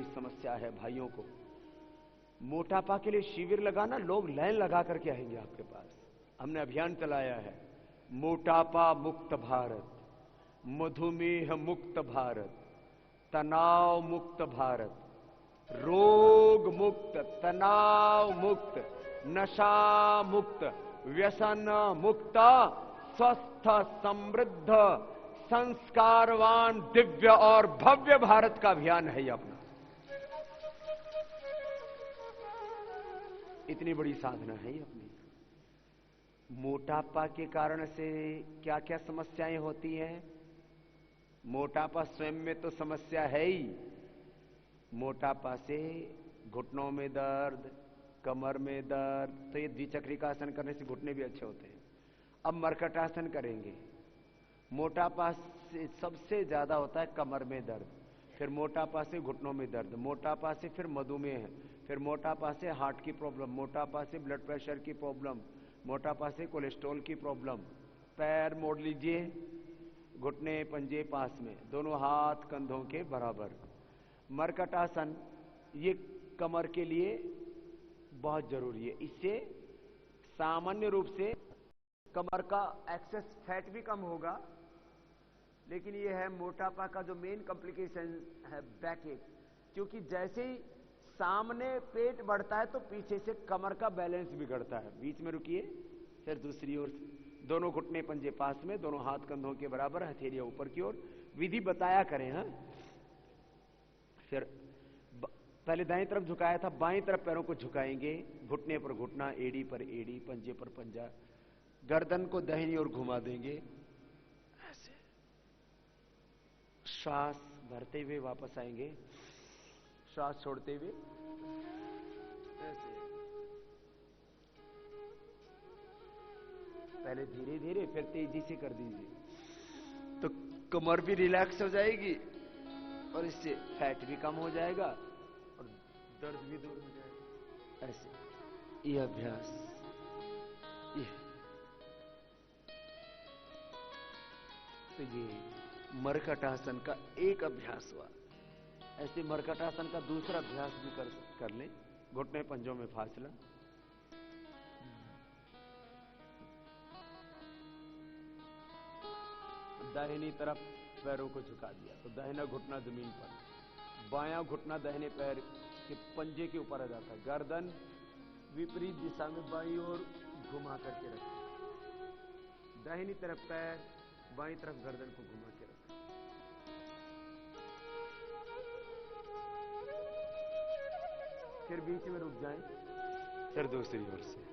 समस्या है भाइयों को। मोटापा के लिए शिविर लगाना, लोग लाइन लगा करके आएंगे आपके पास। हमने अभियान चलाया है, मोटापा मुक्त भारत, मधुमेह मुक्त भारत, तनाव मुक्त भारत, रोग मुक्त, तनाव मुक्त, नशा मुक्त, व्यसन मुक्त, स्वस्थ, समृद्ध, संस्कारवान, दिव्य और भव्य भारत का अभियान है ये अपना। इतनी बड़ी साधना है ये अपनी। मोटापा के कारण से क्या क्या समस्याएं होती हैं? मोटापा स्वयं में तो समस्या है ही। मोटापा से घुटनों में दर्द, कमर में दर्द, तो ये द्विचक्री का आसन करने से घुटने भी अच्छे होते हैं। अब मर्कटासन करेंगे। मोटापा से सबसे ज्यादा होता है कमर में दर्द, फिर मोटापा से घुटनों में दर्द, मोटापा से फिर मधुमेह, फिर मोटापा से हार्ट की प्रॉब्लम, मोटापा से ब्लड प्रेशर की प्रॉब्लम, मोटापा से कोलेस्ट्रॉल की प्रॉब्लम। पैर मोड़ लीजिए, घुटने पंजे पास में, दोनों हाथ कंधों के बराबर। मर्कटासन ये कमर के लिए बहुत जरूरी है। इससे सामान्य रूप से कमर का एक्सेस फैट भी कम होगा, लेकिन ये है मोटापा का जो मेन कॉम्प्लिकेशन है बैक एक, क्योंकि जैसे ही सामने पेट बढ़ता है तो पीछे से कमर का बैलेंस बिगड़ता है। बीच में रुकिए, फिर दूसरी ओर से, दोनों घुटने पंजे पास में, दोनों हाथ कंधों के बराबर, हथेलियां ऊपर की ओर। विधि बताया करें। हाँ, फिर पहले दाएं तरफ झुकाया था, बाएं तरफ पैरों को झुकाएंगे, घुटने पर घुटना, एड़ी पर एड़ी, पंजे पर पंजा, गर्दन को दाहिनी ओर घुमा देंगे ऐसे। श्वास भरते हुए वापस आएंगे, श्वास छोड़ते हुए ऐसे। पहले धीरे धीरे, फिर तेजी से कर दीजिए, तो कमर भी रिलैक्स हो जाएगी और इससे फैट भी कम हो जाएगा और दर्द भी दूर हो जाएगा। ऐसे ये अभ्यास, ये तो ये मर्कटासन का एक अभ्यास हुआ। ऐसे मर्कटासन का दूसरा अभ्यास भी कर लें। घुटने पंजों में फासला, दाहिनी तरफ पैरों को झुका दिया तो दाहिना घुटना जमीन पर, बायां घुटना दाहिने पैर के पंजे के ऊपर आ जाता है, गर्दन विपरीत दिशा में बाईं ओर घुमा करके रखें, दाहिनी तरफ पैर, बाईं तरफ गर्दन को घुमा के रखें। फिर बीच में रुक जाएं, फिर दूसरी ओर से।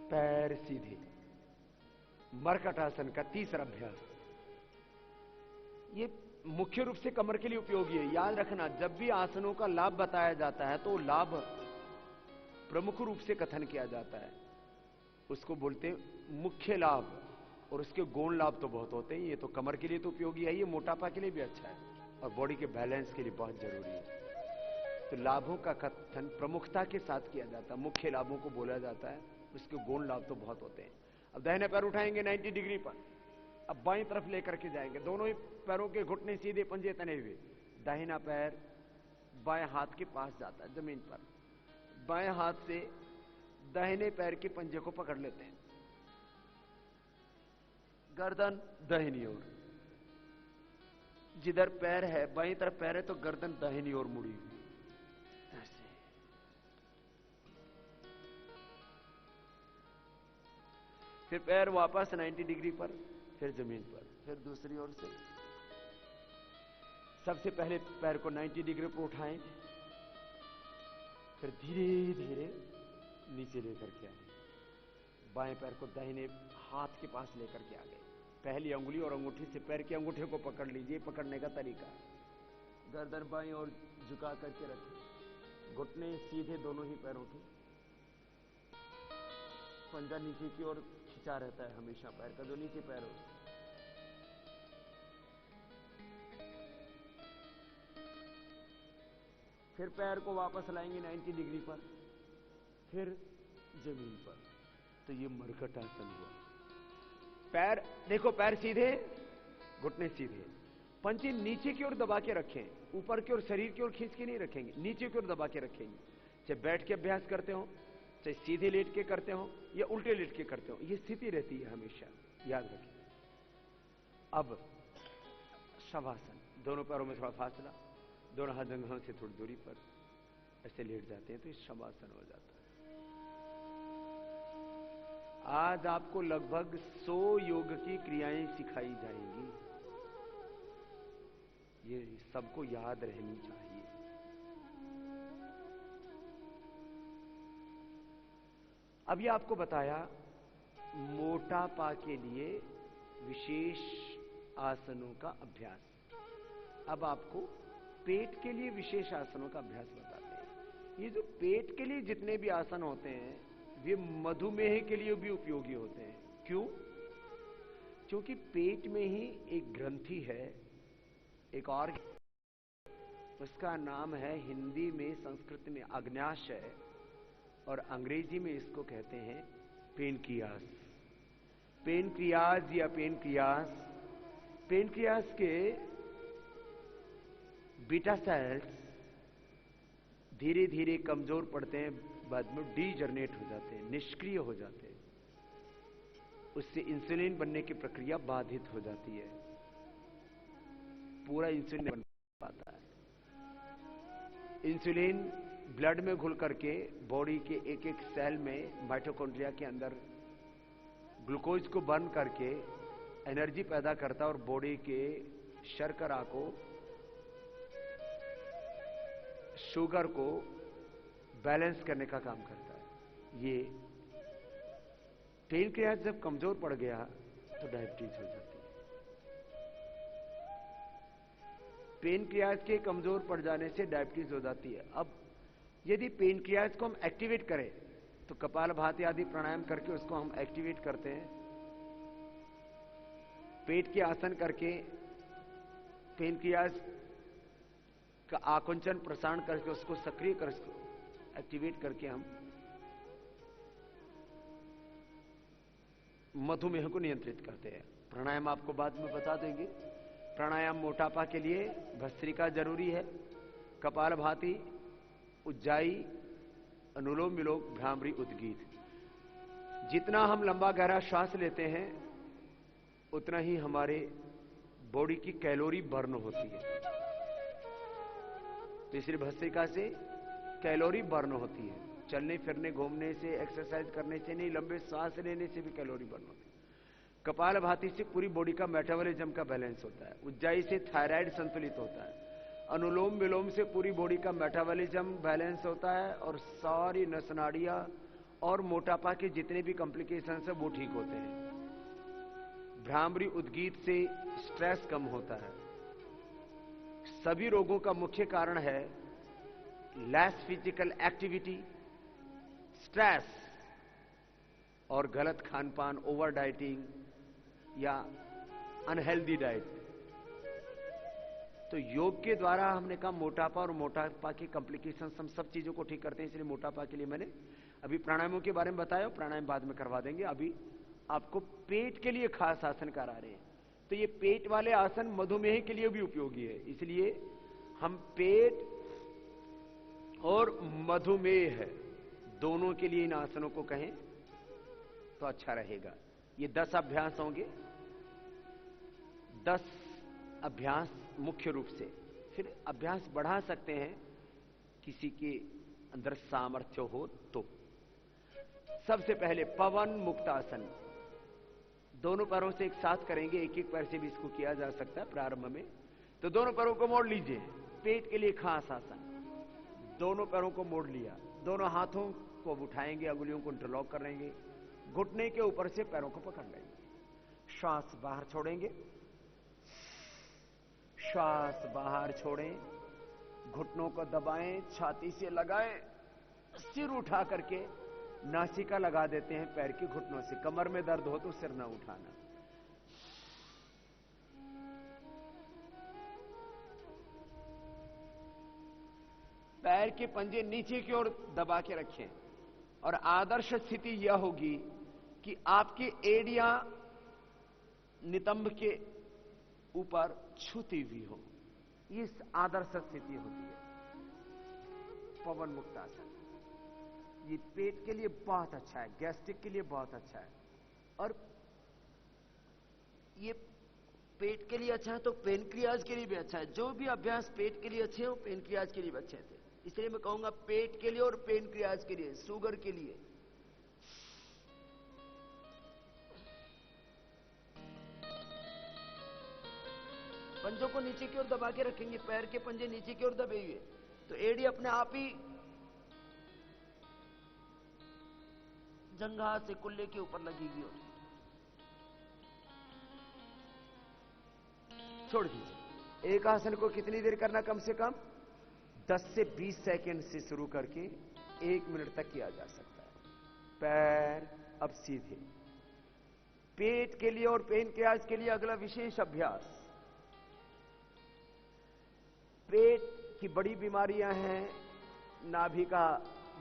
पैर सीधे, मर्कटासन का तीसरा अभ्यास। ये मुख्य रूप से कमर के लिए उपयोगी है। याद रखना, जब भी आसनों का लाभ बताया जाता है तो लाभ प्रमुख रूप से कथन किया जाता है, उसको बोलते हैं मुख्य लाभ, और उसके गौण लाभ तो बहुत होते हैं। ये तो कमर के लिए तो उपयोगी है, ये मोटापा के लिए भी अच्छा है और बॉडी के बैलेंस के लिए बहुत जरूरी है। तो लाभों का कथन प्रमुखता के साथ किया जाता है, मुख्य लाभों को बोला जाता है, उसके गौण लाभ तो बहुत होते हैं। अब दाहिने पैर उठाएंगे 90 डिग्री पर, अब बाईं तरफ लेकर के जाएंगे, दोनों ही पैरों के घुटने सीधे, पंजे तने हुए, दाहिना पैर बाएं हाथ के पास जाता है जमीन पर, बाएं हाथ से दाहिने पैर के पंजे को पकड़ लेते हैं, गर्दन दाहिनी ओर, जिधर पैर है बाईं तरफ पैर है तो गर्दन दाहिनी ओर मुड़ी हुई ऐसे। फिर पैर वापस 90 डिग्री पर, फिर जमीन पर, फिर दूसरी ओर से। सबसे पहले पैर को 90 डिग्री पर उठाएं, फिर धीरे धीरे नीचे लेकर के आए, बाएं पैर को दाहिने हाथ के पास लेकर के आ गए, पहली अंगुली और अंगूठी से पैर के अंगूठे को पकड़ लीजिए। पकड़ने का तरीका, गर्दन बाईं और झुका करके रखें, घुटने सीधे दोनों ही पैरों के, पंजा नीचे की ओर खिंचा रहता है हमेशा पैर का, जो नीचे पैर हो, फिर पैर को वापस लाएंगे 90 डिग्री पर, फिर जमीन पर। तो ये मरकट आसन हुआ। पैर देखो, पैर सीधे, घुटने सीधे, पंजे नीचे की ओर दबा के रखें, ऊपर की ओर शरीर की ओर खींच के नहीं रखेंगे, नीचे की ओर दबा के रखेंगे। चाहे बैठ के अभ्यास करते हो, चाहे सीधे लेट के करते हो या उल्टे लेट के करते हो, ये स्थिति रहती है हमेशा, याद रखें। अब शवासन, दोनों पैरों में थोड़ा फासला, दोनों हाथ जंघों से थोड़ी दूरी पर ऐसे लेट जाते हैं तो ये शवासन हो जाता है। आज आपको लगभग 100 योग की क्रियाएं सिखाई जाएंगी, ये सबको याद रहनी चाहिए। अब ये आपको बताया मोटापा के लिए विशेष आसनों का अभ्यास। अब आपको पेट के लिए विशेष आसनों का अभ्यास बताते हैं। ये जो पेट के लिए जितने भी आसन होते हैं वे मधुमेह के लिए भी उपयोगी होते हैं। क्यों? क्योंकि पेट में ही एक ग्रंथि है, एक और, उसका नाम है, हिंदी में संस्कृत में आग्नेयाशय और अंग्रेजी में इसको कहते हैं पेनक्रियास। पेनक्रियाज या पेनक्रियास, पेनक्रियास के बीटा सेल्स धीरे धीरे कमजोर पड़ते हैं, बाद में डीजनरेट हो जाते हैं, निष्क्रिय हो जाते हैं। उससे इंसुलिन बनने की प्रक्रिया बाधित हो जाती है, पूरा इंसुलिन बन पाता है। इंसुलिन ब्लड में घुल करके बॉडी के एक एक सेल में माइटोकॉन्ड्रिया के अंदर ग्लूकोज को बर्न करके एनर्जी पैदा करता है और बॉडी के शर्करा को, शुगर को बैलेंस करने का काम करता है। ये पेनक्रियास जब कमजोर पड़ गया तो डायबिटीज हो जाती है। पेनक्रियास के कमजोर पड़ जाने से डायबिटीज हो जाती है। अब यदि पेनक्रियास को हम एक्टिवेट करें तो कपालभाति आदि प्राणायाम करके उसको हम एक्टिवेट करते हैं। पेट के आसन करके पेनक्रियास का आकुंचन प्रसारण करके उसको सक्रिय कर, एक्टिवेट करके हम मधुमेह को नियंत्रित करते हैं। प्राणायाम आपको बाद में बता देंगे। प्राणायाम मोटापा के लिए भस्त्रिका जरूरी है, कपालभाति, उज्जाई, अनुलोम विलोम, भ्रामरी, उद्गीत। जितना हम लंबा गहरा श्वास लेते हैं उतना ही हमारे बॉडी की कैलोरी बर्न होती है। तो इसलिए भस्त्रिका से कैलोरी बर्न होती है। चलने फिरने, घूमने से, एक्सरसाइज करने से नहीं, लंबे सांस लेने से भी कैलोरी बर्न होती है। कपालभाति से पूरी बॉडी का मेटाबॉलिज्म का बैलेंस होता है। उज्जाई से थायराइड संतुलित होता है। अनुलोम विलोम से पूरी बॉडी का मेटाबॉलिज्म बैलेंस होता है और सारी नस नाड़ियां और मोटापा के जितने भी कॉम्प्लिकेशंस है वो ठीक होते हैं। भ्रामरी उद्गीत से स्ट्रेस कम होता है। सभी रोगों का मुख्य कारण है लेस फिजिकल एक्टिविटी, स्ट्रेस और गलत खान पान, ओवर डाइटिंग या अनहेल्दी डाइट। तो योग के द्वारा हमने कहा मोटापा और मोटापा की कॉम्प्लिकेशंस, हम सब चीजों को ठीक करते हैं। इसलिए मोटापा के लिए मैंने अभी प्राणायामों के बारे में बताया, प्राणायाम बाद में करवा देंगे। अभी आपको पेट के लिए खास आसन करा रहे हैं। तो ये पेट वाले आसन मधुमेह के लिए भी उपयोगी है, इसलिए हम पेट और मधुमेह दोनों के लिए इन आसनों को कहें तो अच्छा रहेगा। ये 10 अभ्यास होंगे, 10 अभ्यास मुख्य रूप से। फिर अभ्यास बढ़ा सकते हैं किसी के अंदर सामर्थ्य हो तो। सबसे पहले पवन मुक्तासन, दोनों पैरों से एक साथ करेंगे, एक एक पैर से भी इसको किया जा सकता है प्रारंभ में। तो दोनों पैरों को मोड़ लीजिए, पेट के लिए खास आसन। दोनों पैरों को मोड़ लिया, दोनों हाथों को उठाएंगे, अंगुलियों को इंटरलॉक कर लेंगे, घुटने के ऊपर से पैरों को पकड़ लेंगे। श्वास बाहर छोड़ेंगे, श्वास बाहर छोड़ें, घुटनों को दबाएं, छाती से लगाएं, सिर उठा करके नासिका लगा देते हैं पैर के घुटनों से। कमर में दर्द हो तो सिर ना उठाना। पैर के पंजे नीचे की ओर दबा के रखें और आदर्श स्थिति यह होगी कि आपकी एड़ियां नितंब के ऊपर छूती हुई हो। इस आदर्श स्थिति होती है पवन मुक्तासन। ये पेट के लिए बहुत अच्छा है, गैस्ट्रिक के लिए बहुत अच्छा है, और ये पेट के लिए अच्छा है तो पेनक्रियाज के लिए भी अच्छा है। जो भी अभ्यास पेट के लिए अच्छे हैं वो पेनक्रियाज के लिए भी अच्छे थे। इसलिए मैं कहूंगा पेट के लिए और पेनक्रियाज के लिए, शुगर के लिए। पंजों को नीचे की ओर दबा के रखेंगे, पैर के पंजे नीचे की ओर दबे हुए, तो एड़ी अपने आप ही जंघा से कुल्ले के ऊपर लगी हुई होगी। छोड़ दीजिए। एक आसन को कितनी देर करना? कम से कम 10 से 20 सेकंड से शुरू करके 1 मिनट तक किया जा सकता है। पैर अब सीधे। पेट के लिए और पेनक्रियाज के लिए अगला विशेष अभ्यास। पेट की बड़ी बीमारियां हैं, नाभि का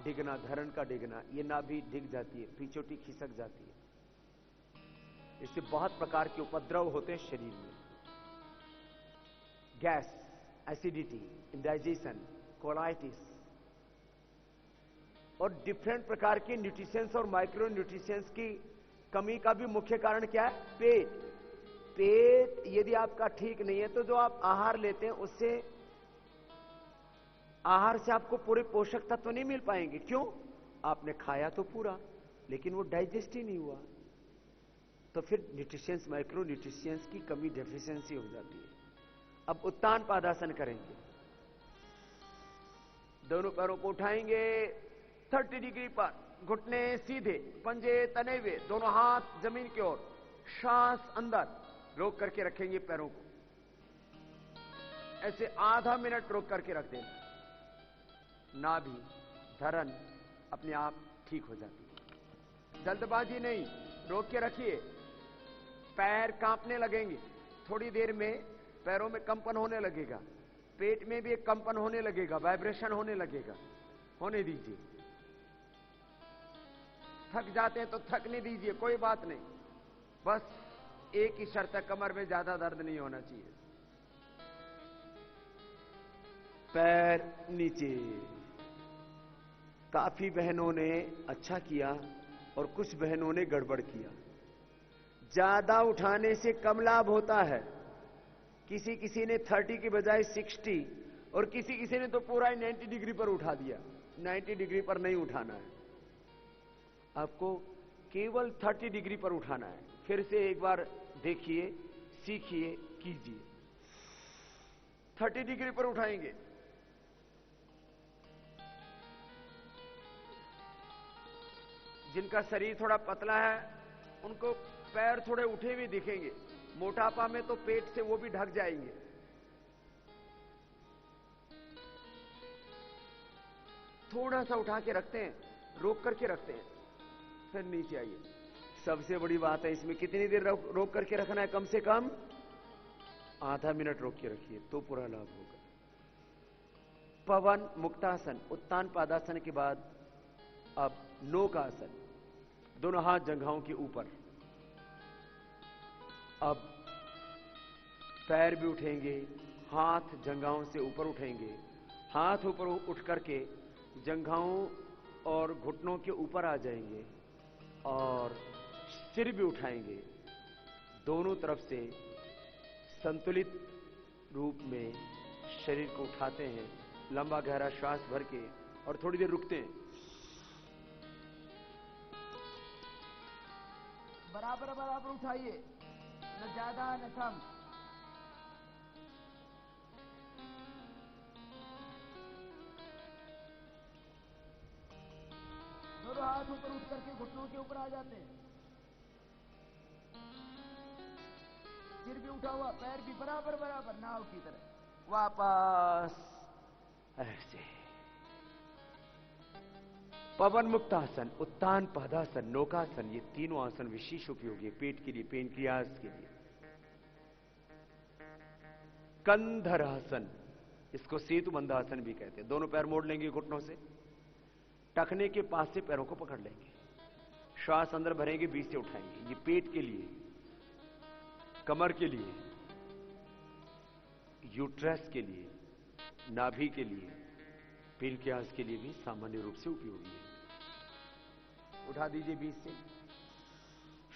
डिगना, धरण का डिगना। ये नाभि डिग जाती है, पिछोटी खिसक जाती है। इससे बहुत प्रकार के उपद्रव होते हैं शरीर में। गैस, एसिडिटी, इंडाइजेशन, कोलाइटिस और डिफरेंट प्रकार के न्यूट्रिशंस और माइक्रो न्यूट्रिशंस की कमी का भी मुख्य कारण क्या है? पेट। पेट यदि आपका ठीक नहीं है तो जो आप आहार लेते हैं उससे, आहार से आपको पूरे पोषक तत्व नहीं मिल पाएंगे। क्यों? आपने खाया तो पूरा, लेकिन वो डाइजेस्ट ही नहीं हुआ, तो फिर न्यूट्रिशंस, माइक्रो न्यूट्रिशंस की कमी, डेफिशिएंसी हो जाती है। अब उत्तान पादासन करेंगे। दोनों पैरों को उठाएंगे 30 डिग्री पर, घुटने सीधे, पंजे तने हुए, दोनों हाथ जमीन की ओर, सांस अंदर, रोक करके रखेंगे पैरों को। ऐसे आधा मिनट रोक करके रख देना। नाभि, धरण अपने आप ठीक हो जाती है। जल्दबाजी नहीं, रोक के रखिए। पैर कांपने लगेंगे, थोड़ी देर में पैरों में कंपन होने लगेगा, पेट में भी एक कंपन होने लगेगा, वाइब्रेशन होने लगेगा। होने दीजिए। थक जाते हैं तो थकने दीजिए, कोई बात नहीं। बस एक ही शर्त है, कमर में ज्यादा दर्द नहीं होना चाहिए। पैर नीचे। काफी बहनों ने अच्छा किया और कुछ बहनों ने गड़बड़ किया। ज्यादा उठाने से कम लाभ होता है। किसी किसी ने 30 की बजाय 60 और किसी किसी ने तो पूरा 90 डिग्री पर उठा दिया। 90 डिग्री पर नहीं उठाना है, आपको केवल 30 डिग्री पर उठाना है। फिर से एक बार देखिए, सीखिए, कीजिए। 30 डिग्री पर उठाएंगे। जिनका शरीर थोड़ा पतला है उनको पैर थोड़े उठे हुए दिखेंगे। मोटापा में तो पेट से वो भी ढक जाएंगे। थोड़ा सा उठा के रखते हैं, रोक करके रखते हैं, फिर नीचे आइए। सबसे बड़ी बात है इसमें, कितनी देर रोक करके रखना है? कम से कम आधा मिनट रोक के रखिए तो पूरा लाभ होगा। पवन मुक्तासन, उत्तान पादासन के बाद अब नौकासन। दोनों हाथ जंघाओं के ऊपर। अब पैर भी उठेंगे, हाथ जंघाओं से ऊपर उठेंगे। हाथ ऊपर उठ करके जंघाओं और घुटनों के ऊपर आ जाएंगे और सिर भी उठाएंगे। दोनों तरफ से संतुलित रूप में शरीर को उठाते हैं। लंबा गहरा श्वास भर के और थोड़ी देर रुकते हैं। बराबर बराबर उठाइए, न ज्यादा न कम। दोनों हाथ ऊपर उठ करके घुटनों के ऊपर आ जाते हैं। सिर भी उठा हुआ, पैर भी बराबर बराबर, नाव की तरह। वापस ऐसे। पवन मुक्तासन, उत्तान पादासन, नौकासन, ये तीनों आसन विशेष उपयोगी है पेट के लिए, पेनक्रियाज के लिए। कंधरासन, इसको सेतु बंधासन भी कहते हैं। दोनों पैर मोड़ लेंगे घुटनों से, टखने के पास से पैरों को पकड़ लेंगे, श्वास अंदर भरेंगे, बीच से उठाएंगे। ये पेट के लिए, कमर के लिए, यूट्रस के लिए, नाभि के लिए, पेनक्रियास के लिए भी सामान्य रूप से उपयोगी है। उठा दीजिए बीच से,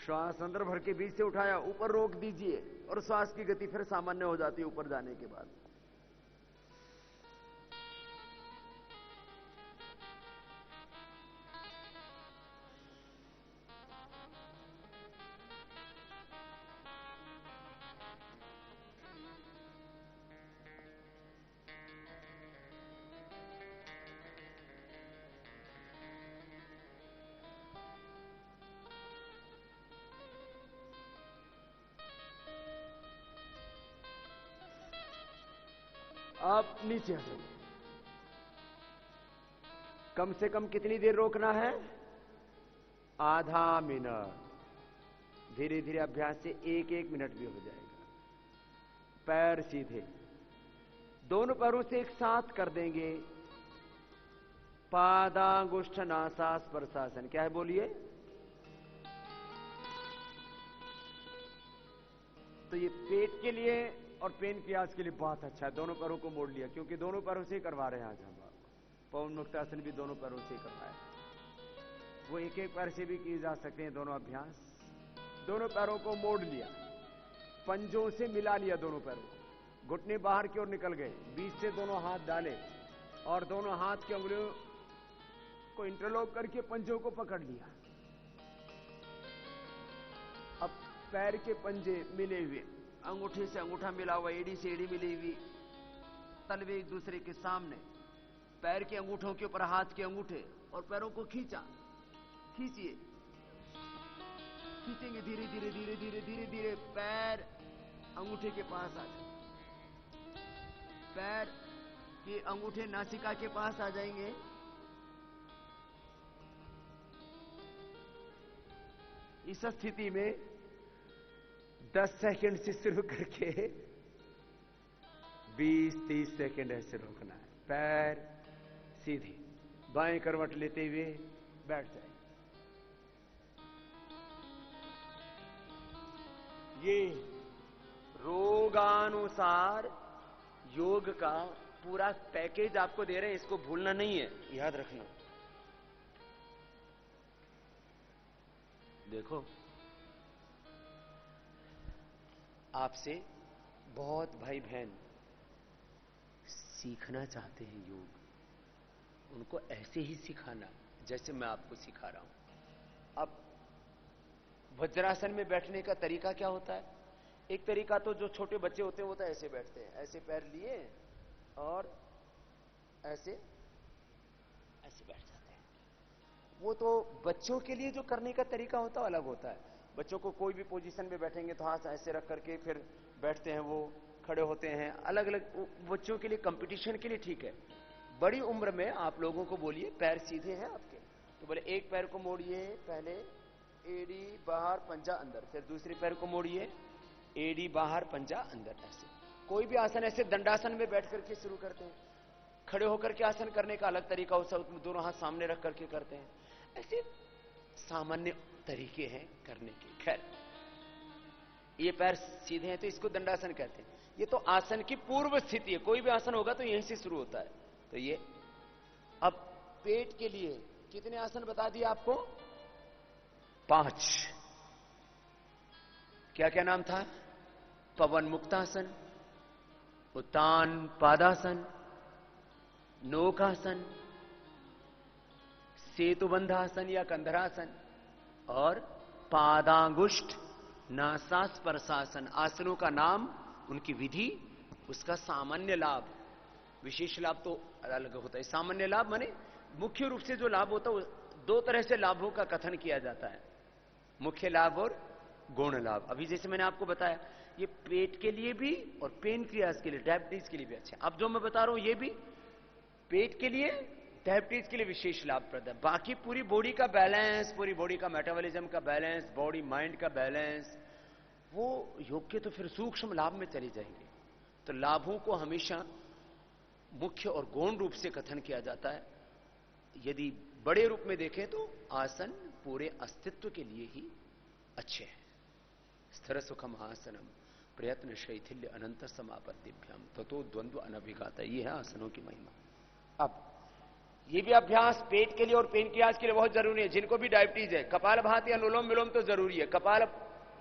श्वास अंदर भर के बीच से उठाया, ऊपर रोक दीजिए और श्वास की गति फिर सामान्य हो जाती है ऊपर जाने के बाद। आप नीचे आ जाइए। कम से कम कितनी देर रोकना है? आधा मिनट। धीरे धीरे अभ्यास से 1-1 मिनट भी हो जाएगा। पैर सीधे, दोनों पैरों से एक साथ कर देंगे। पादांगुष्ठ नासास्पर्शासन। क्या है बोलिए? तो ये पेट के लिए और पेनक्रियास के लिए बहुत अच्छा है। दोनों पैरों को मोड़ लिया, क्योंकि दोनों पैरों से ही करवा रहे हैं आज हम आपको। पवन मुक्तासन भी दोनों पैरों से ही करवाया, वो एक एक पैर से भी किए जा सकते हैं दोनों अभ्यास। दोनों पैरों को मोड़ लिया, पंजों से मिला लिया दोनों पैरों को, घुटने बाहर की ओर निकल गए, बीच से दोनों हाथ डाले और दोनों हाथ की उंगलियों को इंटरलॉक करके पंजों को पकड़ लिया। अब पैर के पंजे मिले हुए, अंगूठे से अंगूठा मिला हुआ, एड़ी से एड़ी मिली हुई, तलवे एक दूसरे के सामने, पैर के अंगूठों के ऊपर हाथ के अंगूठे और पैरों को खींचा। खींचिए, खींचेंगे धीरे धीरे धीरे धीरे धीरे धीरे। पैर अंगूठे के पास आ जाए, पैर के अंगूठे नासिका के पास आ जाएंगे। इस स्थिति में 10 सेकंड से शुरू करके 20-30 सेकंड ऐसे रोकना है। पैर सीधे, बाएं करवट लेते हुए बैठ जाए। ये रोगानुसार योग का पूरा पैकेज आपको दे रहे हैं, इसको भूलना नहीं है, याद रखना। देखो, आपसे बहुत भाई बहन सीखना चाहते हैं योग, उनको ऐसे ही सिखाना जैसे मैं आपको सिखा रहा हूं। अब वज्रासन में बैठने का तरीका क्या होता है? एक तरीका तो जो छोटे बच्चे होते हैं वो तो ऐसे बैठते हैं, ऐसे पैर लिए और ऐसे ऐसे बैठ जाते हैं। वो तो बच्चों के लिए जो करने का तरीका होता है अलग होता है। बच्चों को कोई भी पोजीशन में बैठेंगे तो हाथ ऐसे रख करके फिर बैठते हैं, वो खड़े होते हैं, अलग अलग बच्चों के लिए, कंपटीशन के लिए ठीक है। बड़ी उम्र में आप लोगों को बोलिए पैर सीधे हैं आपके, तो बोले एक पैर को मोड़िए, पहले एड़ी बाहर पंजा अंदर, फिर दूसरे पैर को मोड़िए, एड़ी बाहर पंजा अंदर। ऐसे कोई भी आसन ऐसे दंडासन में बैठ करके शुरू करते हैं। खड़े होकर के आसन करने का अलग तरीका होता है, उसमें दोनों हाथ सामने रख करके करते हैं। ऐसे सामान्य तरीके हैं करने के। खैर, ये पैर सीधे हैं तो इसको दंडासन कहते हैं। ये तो आसन की पूर्व स्थिति है, कोई भी आसन होगा तो यहीं से शुरू होता है। तो ये अब पेट के लिए कितने आसन बता दिए आपको? 5। क्या क्या नाम था? पवन मुक्तासन, उत्तान पादासन, नौकासन, सेतुबंधासन या कंधरासन और पादांगुष्ठ नासास्पर्शासन। आसनों का नाम, उनकी विधि, उसका सामान्य लाभ, विशेष लाभ तो अलग होता है। सामान्य लाभ माने मुख्य रूप से जो लाभ होता है, 2 तरह से लाभों का कथन किया जाता है, मुख्य लाभ और गौण लाभ। अभी जैसे मैंने आपको बताया, ये पेट के लिए भी और पेनक्रियास के लिए, डायबिटीज के लिए भी अच्छा है। अब जो मैं बता रहा हूं ये भी पेट के लिए, डायबिटीज के लिए विशेष लाभप्रद है। बाकी पूरी बॉडी का बैलेंस, पूरी बॉडी का मेटाबॉलिज्म का बैलेंस, बॉडी माइंड का बैलेंस, वो योग के तो फिर सूक्ष्म लाभ में चले जाएंगे। तो लाभों को हमेशा मुख्य और गौण रूप से कथन किया जाता है। यदि बड़े रूप में देखें तो आसन पूरे अस्तित्व के लिए ही अच्छे हैं। स्थिर सुखम आसनम प्रयत्न शैथिल्य अनंत समापत्तिभ्याम ततो द्वंद्व अनभिघात। ये है आसनों की महिमा। अब ये भी अभ्यास पेट के लिए और पेनक्रियाज के लिए बहुत जरूरी है। जिनको भी डायबिटीज है, कपाल भाती अनुलोम विलोम तो जरूरी है। कपाल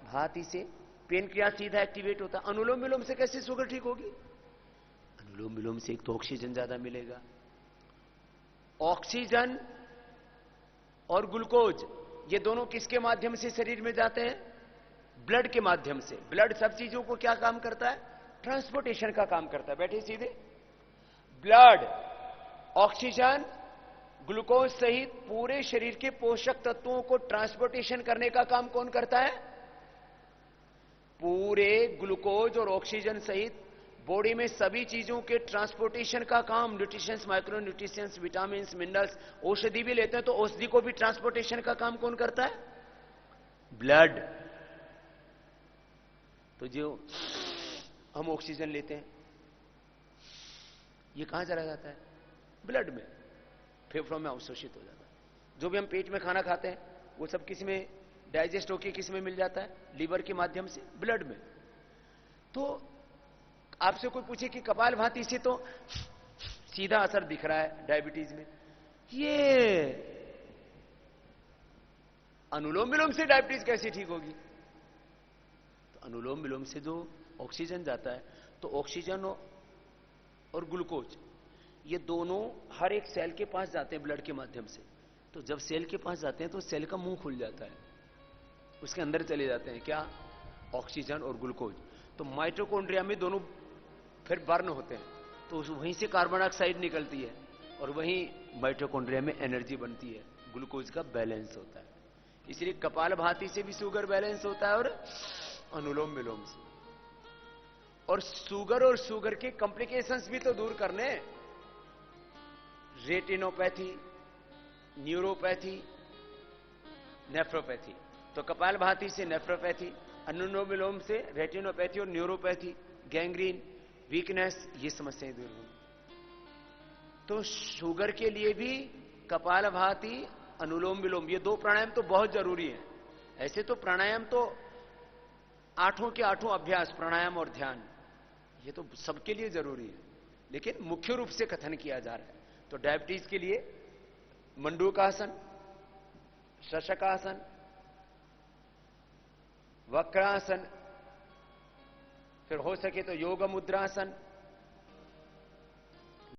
भाती से पेनक्रियाज सीधा एक्टिवेट होता है। अनुलोम विलोम से कैसे शुगर ठीक होगी? अनुलोम विलोम से एक तो ऑक्सीजन ज्यादा मिलेगा। ऑक्सीजन और ग्लूकोज ये दोनों किसके माध्यम से शरीर में जाते हैं? ब्लड के माध्यम से। ब्लड सब चीजों को क्या काम करता है? ट्रांसपोर्टेशन का काम करता है। बैठे सीधे। ब्लड ऑक्सीजन ग्लूकोज सहित पूरे शरीर के पोषक तत्वों को ट्रांसपोर्टेशन करने का काम कौन करता है? पूरे ग्लूकोज और ऑक्सीजन सहित बॉडी में सभी चीजों के ट्रांसपोर्टेशन का काम, nutritions, micro nutritions, vitamin, minerals, औषधि भी लेते हैं तो औषधि को भी ट्रांसपोर्टेशन का काम कौन करता है? ब्लड। तो जो हम ऑक्सीजन लेते हैं ये कहां चला जाता है? ब्लड में, फेफड़ों में अवशोषित हो जाता है। जो भी हम पेट में खाना खाते हैं वो सब किस में डाइजेस्ट होकर किस में मिल जाता है? लीवर के माध्यम से, ब्लड में। तो आपसे कोई पूछे कि कपाल भाती से तो सीधा असर दिख रहा है डायबिटीज में, ये अनुलोम विलोम से डायबिटीज कैसे ठीक होगी? तो अनुलोम विलोम से जो ऑक्सीजन जाता है तो ऑक्सीजन और ग्लूकोज ये दोनों हर एक सेल के पास जाते हैं ब्लड के माध्यम से। तो जब सेल के पास जाते हैं तो सेल का मुंह खुल जाता है, उसके अंदर चले जाते हैं क्या? ऑक्सीजन और ग्लूकोज। तो माइटोकॉन्ड्रिया में दोनों फिर बर्न होते हैं, तो वहीं से कार्बन डाइऑक्साइड निकलती है और वहीं माइटोकॉन्ड्रिया में एनर्जी बनती है, ग्लूकोज का बैलेंस होता है। इसलिए कपाल भाती से भी शुगर बैलेंस होता है और अनुलोम विलोम से। और शुगर के कॉम्प्लिकेशंस भी तो दूर करने, रेटिनोपैथी, न्यूरोपैथी, नेफ्रोपैथी। तो कपाल भाती से नेफ्रोपैथी, अनुलोम विलोम से रेटिनोपैथी और न्यूरोपैथी, गैंग्रीन, वीकनेस, ये समस्याएं दूर होंगी। तो शुगर के लिए भी कपाल भाती, अनुलोम विलोम, ये दो प्राणायाम तो बहुत जरूरी है। ऐसे तो प्राणायाम तो आठों के आठों अभ्यास, प्राणायाम और ध्यान, ये तो सबके लिए जरूरी है, लेकिन मुख्य रूप से कथन किया जा रहा है। तो डायबिटीज के लिए मंडूकासन, शशकासन, वक्रासन, फिर हो सके तो योग मुद्रासन,